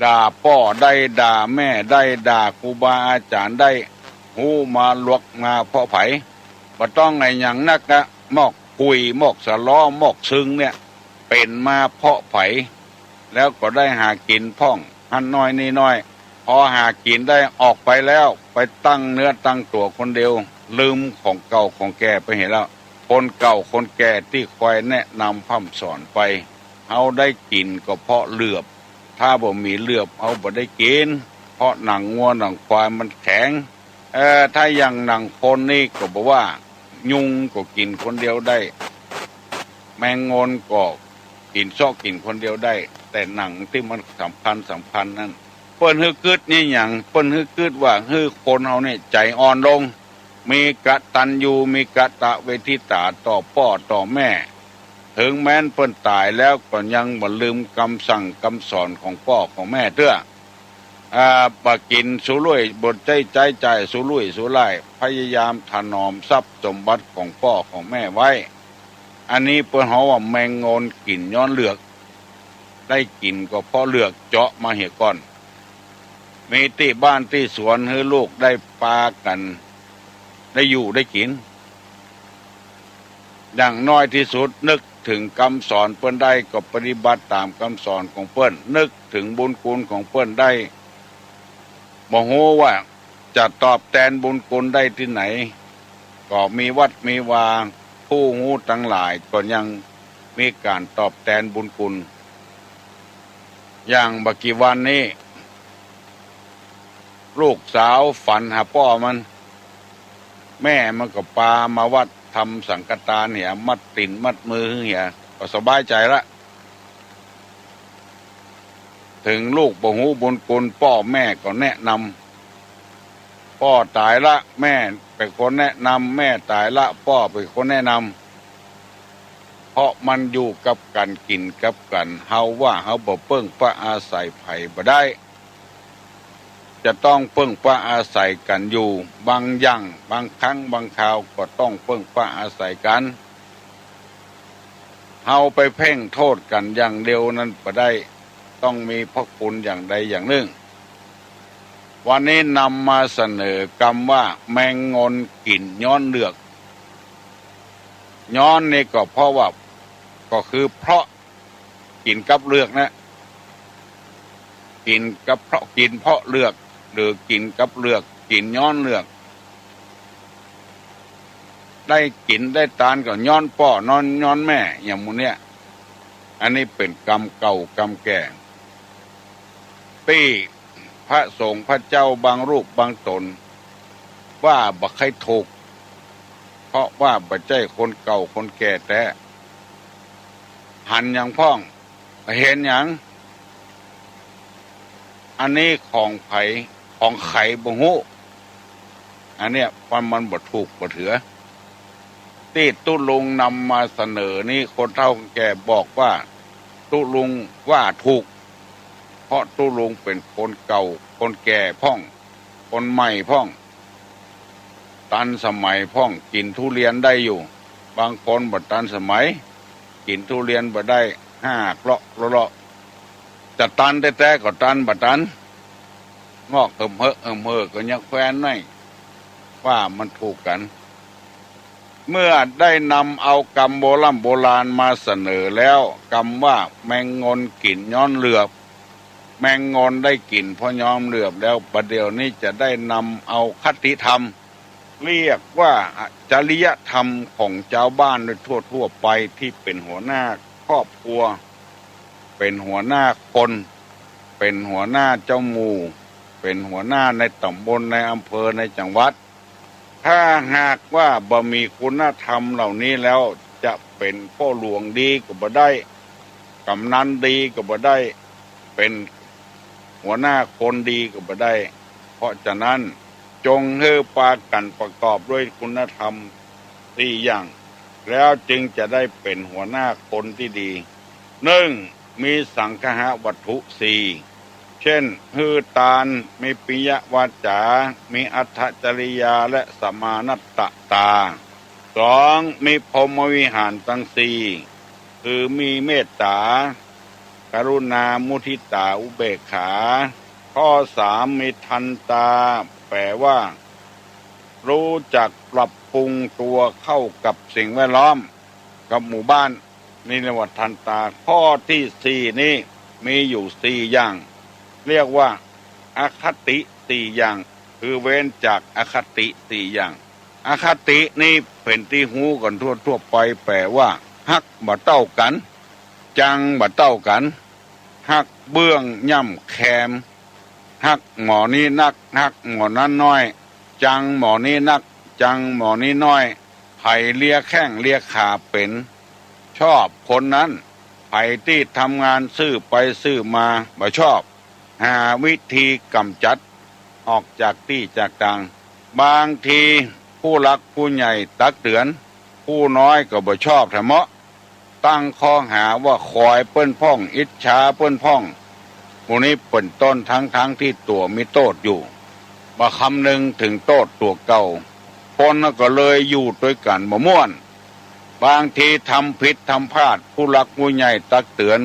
ด่าพ่อได้ด่าแม่ได้ด่าครูบาอาจารย์ได้หูมาลวกมาเพาะไผบ่ต้องไงหยังนักนะมอกคุยมอกสะล้อมอกซึ้งเนี่ยเป็นมาเพาะไผแล้วก็ได้หากินพ่องหันน้อยนี่น้อย พอหากินได้ออกไปแล้วไปตั้งเนื้อตั้งตัวคนเดียวลืมของเก่าของแก่ไปเห็นแล้วคนเก่าคนแก่ที่คอยแนะนำพร่ำสอนไปเอาได้กินก็เพราะเหลือบถ้าบ่มีเหลือบเอาบ่ได้กินเพราะหนังงัวหนังควายมันแข็งถ้าอย่างหนังคนนี่ก็บอกว่ายุงก็กินคนเดียวได้แมงงอนก็กินซอกกินคนเดียวได้แต่หนังที่มันสำคัญนั้นเปิ้นฮื้อกึดนี่อย่างเปิ้นฮื้อกึดว่าฮื้อคนเฮาเนี่ยใจอ่อนลงมีกตัญญูมีกตเวทิตาต่อพ่อต่อแม่ถึงแม้นเปิ้นตายแล้วก็ยังบ่ลืมคำสั่งคำสอนของพ่อของแม่เด้อปะกินสุรุ่ยบทใจสุรุ่ยสุร่ายพยายามถนอมทรัพย์สมบัติของพ่อของแม่ไว้อันนี้เปิ้นเฮาว่าแมงงอนกินย้อนเหลือกได้กินก็เพราะเลือกเจาะมาเหี่ยก่อนมีที่บ้านที่สวนให้ลูกได้ปากันได้อยู่ได้กินอย่างน้อยที่สุดนึกถึงคำสอนเปิ้นได้ก็ปฏิบัติตามคำสอนของเปิ้นนึกถึงบุญคุณของเปิ้นได้บ่ฮู้ว่าจะตอบแทนบุญคุณได้ที่ไหนก็มีวัดมีวาผู้ฮู้ทั้งหลายก็ยังมีการตอบแทนบุญคุณอย่างบักกี่วันนี้ลูกสาวฝันหาพ่อมันแม่มันก็ปามาวัดทำสังฆทานเหี่ยมัดติ่นมัดมือเหี่ยก็สบายใจละถึงลูกบ่ฮู้บุญคุณพ่อแม่ก็แนะนำพ่อตายละแม่เป็นคนแนะนำแม่ตายละพ่อเป็นคนแนะนำเพราะมันอยู่กับกันกินกับกันเฮาว่าเฮาบ่เปิ้งพระอาศัยไผบ่ได้จะต้องเพิ่งพระอาศัยกันอยู่บางอย่างบางครั้งบางคราวก็ต้องเพิ่งพระอาศัยกันเฮาไปเพ่งโทษกันอย่างเดียวนั้นบ่ได้ต้องมีพระคุณอย่างใดอย่างหนึ่งวันนี้นำมาเสนอกรรมว่าแมงงอนกินย้อนเหลือกย้อนนี่ก็เพราะว่าก็คือเพราะกินกับเลือกนะกินกับเพราะกินเพราะเลือกหรือกินกับเลือกกินย้อนเลือกได้กินได้ตานก็ย้อนพ่อนอนย้อนแม่อย่างมูเนี้ยอันนี้เป็นกรรมเก่ากรรมแก่ที่พระสงฆ์พระเจ้าบางรูปบางตนว่าบักให้ถูกเพราะว่าบัจใจคนเก่าคนแก่แต่หันอย่างพ่องเห็นอย่างอันนี้ของไผของไข่บ่ฮู้อันเนี้ยมันบ่ถูกบ่ถือที่ตุลุงนำมาเสนอนี่คนเฒ่าแก่บอกว่าตุลุงว่าถูกเพราะตุลุงเป็นคนเก่าคนแก่พ่องคนใหม่พ่องตันสมัยพ่องกินทุเรียนได้อยู่บางคนบ่ตันสมัยกินทุเรียนบ่ได้5เลาะจะตันแต่ก็ตันบ่ตันงอกเหิมก็ยังแควนไม่ว่ามันถูกกันเมื่อได้นำเอากรรมโบราณมาเสนอแล้วกรรมว่าแมงงอนกินย้อนเหลือบแมงงอนได้กินเพราะย้อมเหลือบแล้วประเดี๋ยวนี้จะได้นำเอาคติธรรมเรียกว่าจริยธรรมของชาวบ้านโดยทั่วไปที่เป็นหัวหน้าครอบครัวเป็นหัวหน้าคนเป็นหัวหน้าเจ้าหมู่เป็นหัวหน้าในตำบลในอำเภอในจังหวัดถ้าหากว่าบ่มีคุณธรรมเหล่านี้แล้วจะเป็นพ่อหลวงดีก็บ่ได้กำนันดีก็บ่ได้เป็นหัวหน้าคนดีก็บ่ได้เพราะฉะนั้นจงให้ปากันประกอบด้วยคุณธรรม4อย่างแล้วจึงจะได้เป็นหัวหน้าคนที่ดี1มีสังฆะวัตถุ 4เช่นฮือตานมีปิยวาจามีอัตถจริยาและสมานัตตา2มีพรหมวิหารทั้ง4คือมีเมตตากรุณามุทิตาอุเบกขาข้อ3มีทันตาแปลว่ารู้จักปรับปรุงตัวเข้ากับสิ่งแวดล้อมกับหมู่บ้านนี่เรียกว่าทันตาข้อที่4นี้มีอยู่4อย่างเรียกว่า อคติสี่อย่างคือเว้นจากอคติสี่อย่างอคตินี่เป็นที่หูกันทั่วไปแปลว่าฮักบ่เต้ากันจังบ่เต้ากันฮักเบื้องย่ำแคมฮักหมอนี้นักฮักหมอนั้นน้อยจังหมอนี้นักจังหมอนี้น้อยไผเลียแข้งเลียขาเป็นชอบคนนั้นไผที่ทำงานซื้อไปซื้อมาบ่ชอบหาวิธีกำจัดออกจากที่จากทางบางทีผู้หลักผู้ใหญ่ตักเตือนผู้น้อยก็บ่ชอบทะเมาะตั้งข้อหาว่าคอยเปิ้นพ่องอิจฉาเปิ้นพ่องพวกนี้เป็นต้นทั้งที่ตัวมีโทษอยู่บ่คำนึงถึงโทษตัวเก่าคนก็เลยอยู่ด้วยกันบ่ม่วนบางทีทำผิดทำพลาดผู้หลักผู้ใหญ่ตักเตือน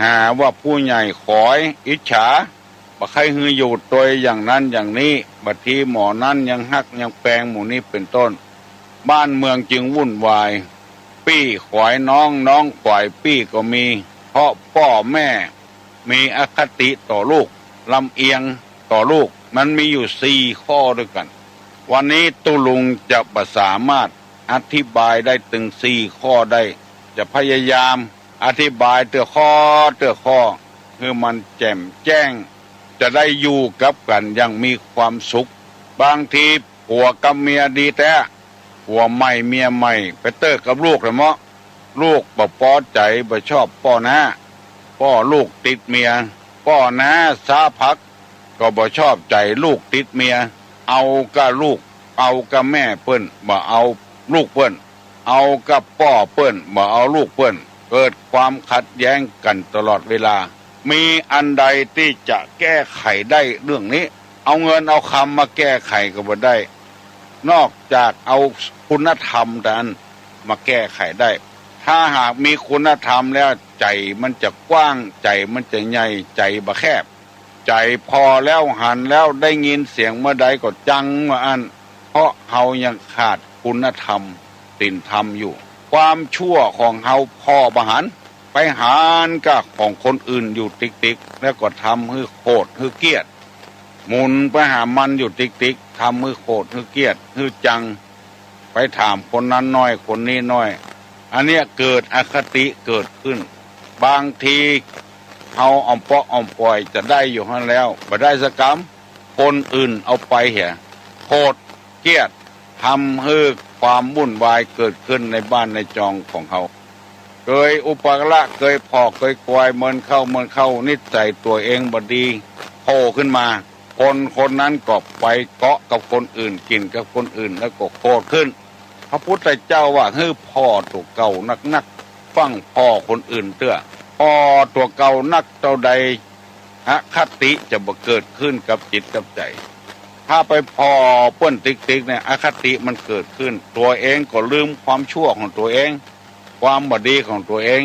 หาว่าผู้ใหญ่ขอยอิจฉาบ่ใครฮืออยู่ตัวอย่างนั้นอย่างนี้บัดทีหมอนั้นยังฮักยังแปลงหมู่นี้เป็นต้นบ้านเมืองจึงวุ่นวายปี้ขวายน้องขวายปี้ก็มีเพราะพ่อแม่มีอคติต่อลูกลำเอียงต่อลูกมันมีอยู่4ข้อด้วยกันวันนี้ตุลุงจะบ่สามารถอธิบายได้ถึง4ข้อได้จะพยายามอธิบายเตื้อข้อคือมันแจ่มแจ้งจะได้อยู่กับกันอย่างมีความสุขบางทีผัวกับเมียดีแท้ผัวใหม่เมียใหม่ไปเติกกับลูกละเมาะลูกบ่พอใจบ่ชอบพ่อนะพ่อลูกติดเมียพ่อนะสาพักก็บ่ชอบใจลูกติดเมียเอากับลูกเอากับแม่เปิ้นบ่เอาลูกเปิ้นเอากับพ่อเปิ้นบ่เอาลูกเปิ้นเกิดความขัดแย้งกันตลอดเวลามีอันใดที่จะแก้ไขได้เรื่องนี้เอาเงินเอาคำมาแก้ไขก็บ่ได้นอกจากเอาคุณธรรมนั้นมาแก้ไขได้ถ้าหากมีคุณธรรมแล้วใจมันจะกว้างใจมันจะใหญ่ใจบ่แคบใจพอแล้วหันแล้วได้ยินเสียงเมื่อใดก็จังเมื่ออันเพราะเฮายังขาดคุณธรรมศีลธรรมอยู่ความชั่วของเฮาพอบหันไปหารกับของคนอื่นอยู่ติ๊กแล้วก็ทำให้โคตรให้เกียรติหมุนไปหามันอยู่ติ๊กทำให้โคตรให้เกียรติให้จังไปถามคนนั้นน้อยคนนี้น้อยอันเนี้ยเกิดอคติเกิดขึ้นบางทีเฮาอ่อมเปาะอ่อมปล่อยจะได้อยู่หั่นแล้วบ่ได้สักกรรมคนอื่นเอาไปเหียโคตรเกียรติทำให้ความวุ่นวายเกิดขึ้นในบ้านในจองของเขาเคยอุปละเคยพอกเคยกวายเมินเข้านิสัยตัวเองบ่ดีโผล่ขึ้นมาคนนั้นก็ไปเกาะกับคนอื่นกินกับคนอื่นแล้วก็โกรธขึ้นพระพุทธเจ้าว่าฮื้อพ่อตัวเก่านักฟังพ่อคนอื่นเตื้อพ่อตัวเก่านักเท่าใดอคติจะบ่เกิดขึ้นกับจิตกับใจถ้าไปพอเปิ้นติ๊กเนี่ยอคติมันเกิดขึ้นตัวเองก็ลืมความชั่วของตัวเองความบ่ดีของตัวเอง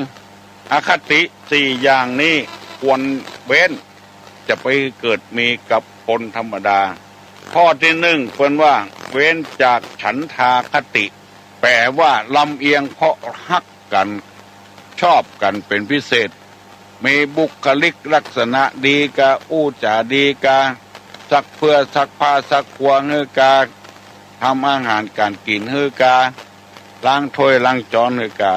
อคติ4อย่างนี้ควรเว้นจะไปเกิดมีกับคนธรรมดาข้อที่1เพิ่นว่าเว้นจากฉันทาคติแปลว่าลำเอียงเพราะฮักกันชอบกันเป็นพิเศษมีบุคลิกลักษณะดีกาอู้จาดีกาซักเพื่อซักผ้าซักครัวเฮือกาทำอาหารการกินเฮือกาล้างถ้วยล้างจานเฮือกา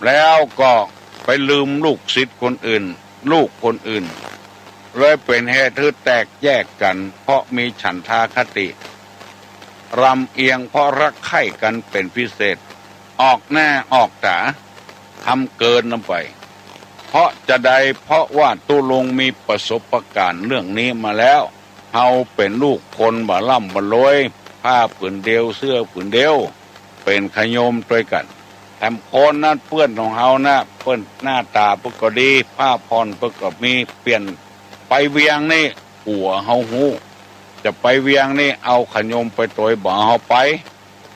แล้วก็ไปลืมลูกศิษย์คนอื่นลูกคนอื่นเลยเป็นเหตุให้แตกแยกกันเพราะมีฉันทาคติรำเอียงเพราะรักใคร่กันเป็นพิเศษออกหน้าออกตาทำเกินลงไปเพราะจะใดเพราะว่าตุลงมีประสบการณ์เรื่องนี้มาแล้วเฮาเป็นลูกคนบ่ร่ำบ่รวยผ้าผืนเดียวเสื้อผืนเดียวเป็นขยมด้วยกันแถมคนนั้นเปื้อนของเฮานะเปื้อนหน้าตาปกติผ้าพรปกติมีเปลี่ยนไปเวียงนี่หัวเฮาหูจะไปเวียงนี่เอาขยมไปตัวบ่เฮาไป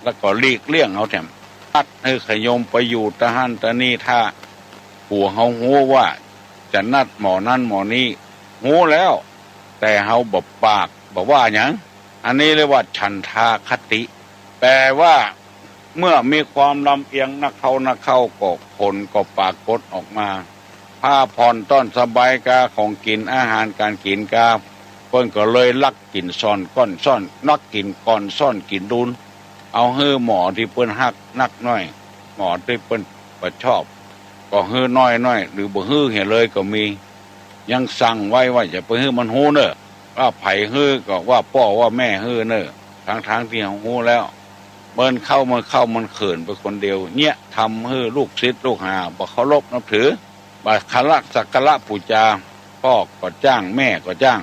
แล้วก็หลีกเลี่ยงเฮาแถมตัดให้ขยมไปอยู่ตะหันตะนี่ถ้าหัวเฮาหูว่าจะนัดหมอนั่นหมอนี้หูแล้วแต่เฮาบ่ปากบ่ว่าหยังอันนี้เรียกว่าฉันทาคติแปลว่าเมื่อมีความลำเอียงนักเข้าก็ผลก็ปรากฏออกมาผ้าผ่อนต้อนสบายกาของกินอาหารการกินกาป ปิ้นก็เลยลักกินซ่อนก้อนซ่อนนักกินก่อนซ่อนกินดุนเอาฮื้อหมอที่เปิ้นฮักนักน้อยหมอที่เปิ้นประชอบก็ฮื้อน้อยหรือบ่ฮื้อเห็นเลยก็มียังสั่งไว้ว่าอย่าไปฮื้อมันฮู้เด้อว่าไผฮื้อก็ว่าพ่อว่าแม่ฮื้อเด้อทางที่เฮาฮู้แล้วเปิ้นเข้ามันเขินไปคนเดียวเนี่ยทำฮื้อลูกศิษย์ลูกหาบ่เคารพนับถือบ่คารวะสักการะปูชาพ่อก็จ้างแม่ก็จ้าง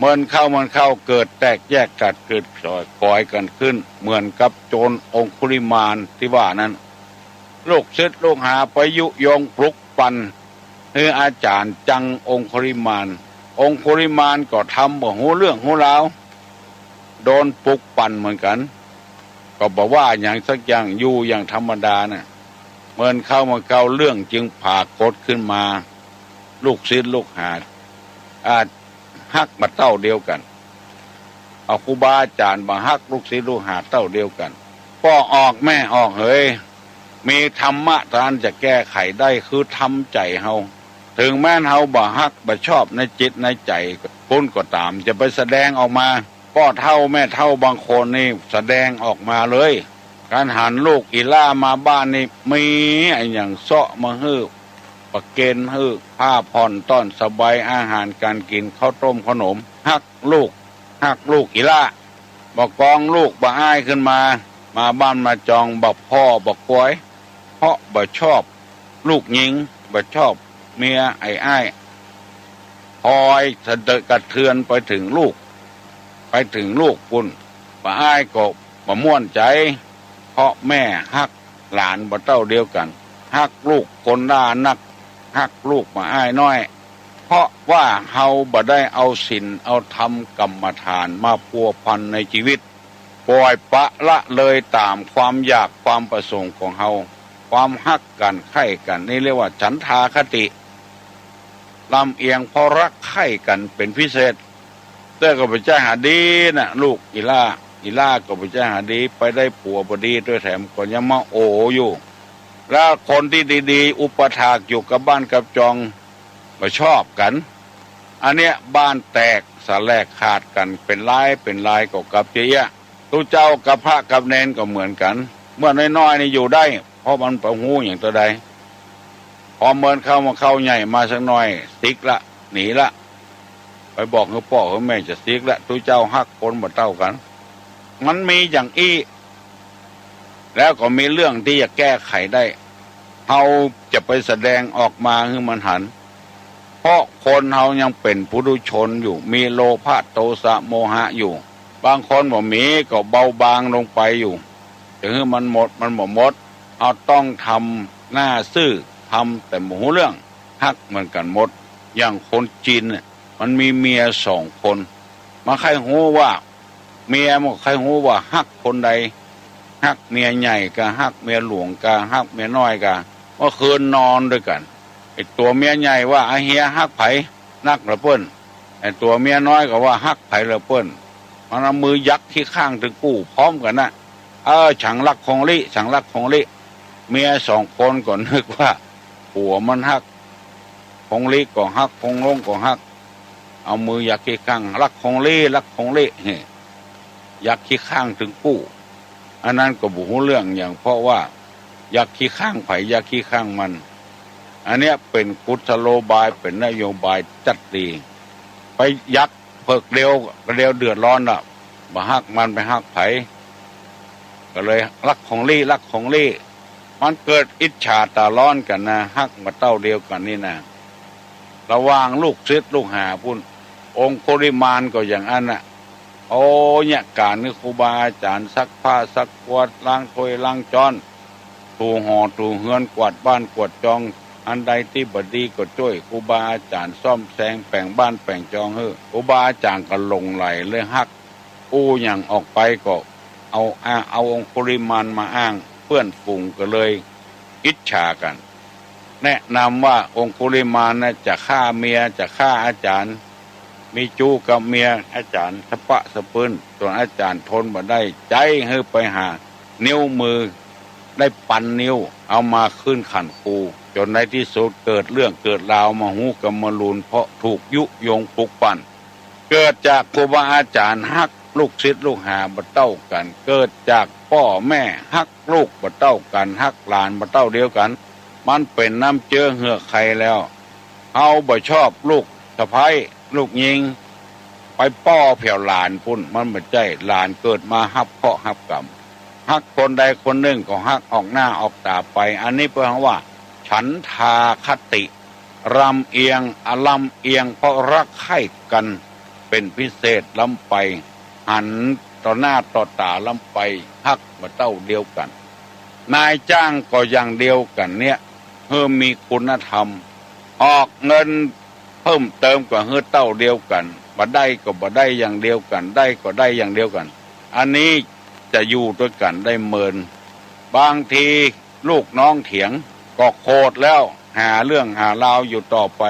มันเข้าเกิดแตกแยกกัดเกิดปล่อยกันขึ้นเหมือนกับโจรองคุลิมานที่ว่านั้นลูกศิษย์ลูกหาไปยุยงปลุกปั่นให้อาจารย์จังองคุลิมานก็ทำบ่ฮู้เรื่องฮู้ราวโดนปลุกปั่นเหมือนกันก็บอกว่าอย่างสักอย่างอยู่อย่างธรรมดาน่ะเหมือนเข้าเรื่องจึงผ่ากฏขึ้นมาลูกศิษย์ลูกหาอาจฮักมาเต้าเดียวกันเอาครูบาอาจารย์มาฮักลูกศิษย์ลูกหาเต้าเดียวกันพ่อออกแม่ออกเฮ้ยมีธรรมะทานจะแก้ไขได้คือทำใจเฮาถึงแม้เฮาบ่ฮักบ่ชอบในจิตในใจปุ้นก็ตามจะไปแสดงออกมาพ่อเท่าแม่เท่าบางคนนี่แสดงออกมาเลยการหันลูกอีล่ามาบ้านนี่มีไอ้อย่างเซาะมาฮื้อประเกณฑ์ฮื้อผ้าผ่อนต้อนสบายอาหารการกินข้าวต้มขนมฮักลูกอีล่าบอกกองลูกบ่อ้ายขึ้นมาบ้านมาจองบอกพ่อบอกกวยเพราะบ่ชอบลูกหญิงบ่ชอบเมียอ้ายพอยสะเดกระเทือนไปถึงลูกปุ่นบ่อ้ายก็บ่ม่วนใจเพราะแม่ฮักหลานบ่เต้าเดียวกันฮักลูกคนด่านักฮักลูกมาอ้ายน้อยเพราะว่าเฮาบ่ได้เอาศีลเอาธรรมกรรมฐานมาพัวพันในชีวิตปล่อยปะละเลยตามความอยากความประสงค์ของเฮาความฮักกันใคร่กันนี่เรียกว่าฉันทาคติลำเอียงเพราะรักใคร่กันเป็นพิเศษเต้ก็ไปใจหาดีน่ะลูกอีล่าก็ไปใจหาดีไปได้ผัวบ่ดีด้วยแถมก็ยังมาโออยู่แล้วคนที่ดีๆอุปถากอยู่กับบ้านกับจองมาชอบกันอันเนี้ยบ้านแตกสลายขาดกันเป็นลายก็กับเจี๊ยตู้เจ้ากับพระกับเนนก็เหมือนกันเมื่อน้อยๆนี่อยู่ได้เพราะมันไปหูอย่างตัวใดพอเมินเข้าใหญ่มาสักหน่อยสิกละหนีละไปบอกให้พ่อให้แม่จะสิกละตู้เจ้าฮักคนบ่เต้ากันมันมีอย่างอี้แล้วก็มีเรื่องที่จะแก้ไขได้เฮาจะไปแสดงออกมาให้มันหันเพราะคนเฮายังเป็นปุถุชนอยู่มีโลภะโทสะโมหะอยู่บางคนบ่มีก็เบาบางลงไปอยู่จะให้มันหมดเอาต้องทำหน้าซื่อทำแต่บ่ฮู้เรื่องฮักเหมือนกันหมดอย่างคนจีนมันมีเมีย2 คนมาใครฮู้ว่าเมียมันใครฮู้ว่าฮักคนใดฮักเมียใหญ่กับฮักเมียหลวงกับฮักเมียน้อยกับเมื่อคืนนอนด้วยกันไอ้ตัวเมียใหญ่ว่าเฮียฮักไผนักละเปิ้นไอ้ตัวเมียน้อยก็ว่าฮักไผละเปิ้นมันเอามือยักที่ข้างถึงกู้พร้อมกันนะฉังรักของลิเมีย2 คนก็นึกว่าผัวมันฮักของลิก็ฮักของลงก็ฮักเอามือยักที่ข้างรักของลิยักที่ข้างถึงกู้อันนั้นก็บ่ฮู้เรื่องอย่างเพราะว่ายักขี้ข้างไผยักขี้ข้างมันอันเนี้ยเป็นกุศโลบายเป็นนโยบายจัดดีไปยักเพิกเร็วเดือดร้อนน่ะบ่ฮักมันไปฮักไผก็เลยรักของลี่มันเกิดอิจฉาตาร้อนกันนะฮักมาเต้าเดียวกันนี่นะระหว่างลูกศิษย์ลูกหาพุ่นองคุลิมานก็อย่างนั้นน่ะโอ้เนี่ยการนี่ครูบาอาจารย์ซักผ้าซักกวาดล้างถ้วยล้างจานถูห่อถูเฮือนกวาดบ้านกวาดจองอันใดที่บดีก็ช่วยครูบาอาจารย์ซ่อมแซงแปลงบ้านแปลงจองครูบาอาจารย์ก็ลงไหลเลยฮักอย่างออกไปก็เอาองคุลิมานมาอ้างเพื่อนฝูงก็เลยอิจฉากันแนะนำว่าองคุลิมานน่ะจะฆ่าเมียจะฆ่าอาจารย์มีจู้กับเมียอาจารย์สะปะสะปืนส่วนอาจารย์ทนบ่ได้ใจให้ไปหานิ้วมือได้ปันนิ้วเอามาขึ้นขันครูจนในที่สุดเกิดเรื่องเกิดราวมาหูกำมะลูนเพราะถูกยุยงปลุกปั่น เกิดจากครูบาอาจารย์ฮักลูกศิษย์ลูกหาบ่เต้ากัน เกิดจากพ่อแม่ฮักลูกบ่เต้ากันฮักหลานบ่เต้าเดียวกันมันเป็นน้ำเจือเหือกไข่แล้วเอาบ่ชอบลูกสะใภ้ลูกยิงไปป้อแผ่วหลานพุ่นมันบ่ใจหลานเกิดมาฮับเคราะห์ฮับกรรมฮักคนใดคนหนึ่งก็ฮักออกหน้าออกตาไปอันนี้แปลว่าฉันทาคติรำเอียงอลำเอียงเพราะรักใคร่กันเป็นพิเศษล้ำไปหันต่อหน้าต่อตาล้ำไปฮักบ่เต้าเดียวกันนายจ้างก็อย่างเดียวกันเนี่ยเพื่อมีคุณธรรมออกเงินเพิ่มเติมกว่าเฮือเต้าเดียวกันบ่ได้ก็บ่ได้อย่างเดียวกันได้ก็ได้อย่างเดียวกันอันนี้จะอยู่ด้วยกันได้เมินบางทีลูกน้องเถียงก็โคตรแล้วหาเรื่องหาราวอยู่ต่อไป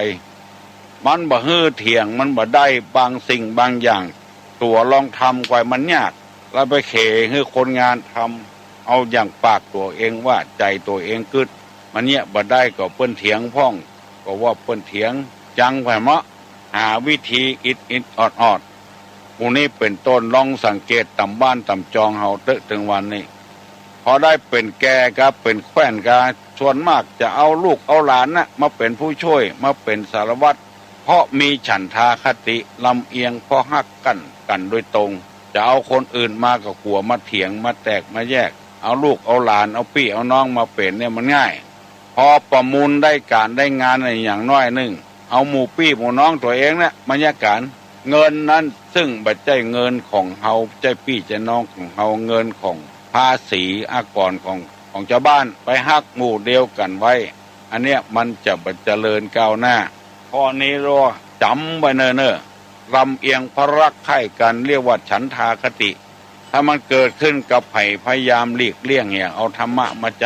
มันบ่ฮื้อเถียงมันบ่ได้บางสิ่งบางอย่างตัวลองทำไว้มันยากแล้วไปเขให้คนงานทำเอาอย่างปากตัวเองว่าใจตัวเองกึดมันเนี่ยบ่ได้ก็เปิ้นเถียงพ้องก็ว่าเปิ้นเถียงจังไผมะหาวิธีอิดออดหมู่นี้เป็นต้นลองสังเกตตำบ้านตำจองเฮาเตะถึงวันนี้พอได้เป็นแก่ก็เป็นแคว้นก็ส่วนมากจะเอาลูกเอาหลานน่ะมาเป็นผู้ช่วยมาเป็นสารวัตรเพราะมีฉันทาคติลำเอียงเพราะฮักกันโดยตรงจะเอาคนอื่นมากับหัวมาเถียงมาแตกมาแยกเอาลูกเอาหลานเอาพี่เอาน้องมาเป็นเนี่ยมันง่ายพอประมูลได้การได้งานอะไรอย่างน้อยนึงเอาหมู่พี่หมู่น้องตัวเองเนี่ยมาแยกกันเงินนั้นซึ่งบัดใจเงินของเฮาใจพี่ใจน้องของเฮาเงินของภาษีอากรของชาวบ้านไปฮักหมู่เดียวกันไว้อันเนี้ยมันจะบัดเจริญก้าวหน้าข้อนี้รอจำไว้เน้อลำเอียงพระรักใคร่กันเรียกว่าฉันทาคติถ้ามันเกิดขึ้นกับไผ่พยายามหลีกเลี่ยงอย่างเอาธรรมะมาใจ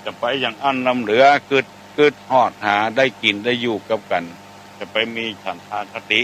จะไปอย่างอันลำเหลือกึดฮอดหาได้กินได้อยู่กับกันจะไปมีฉันทาคติ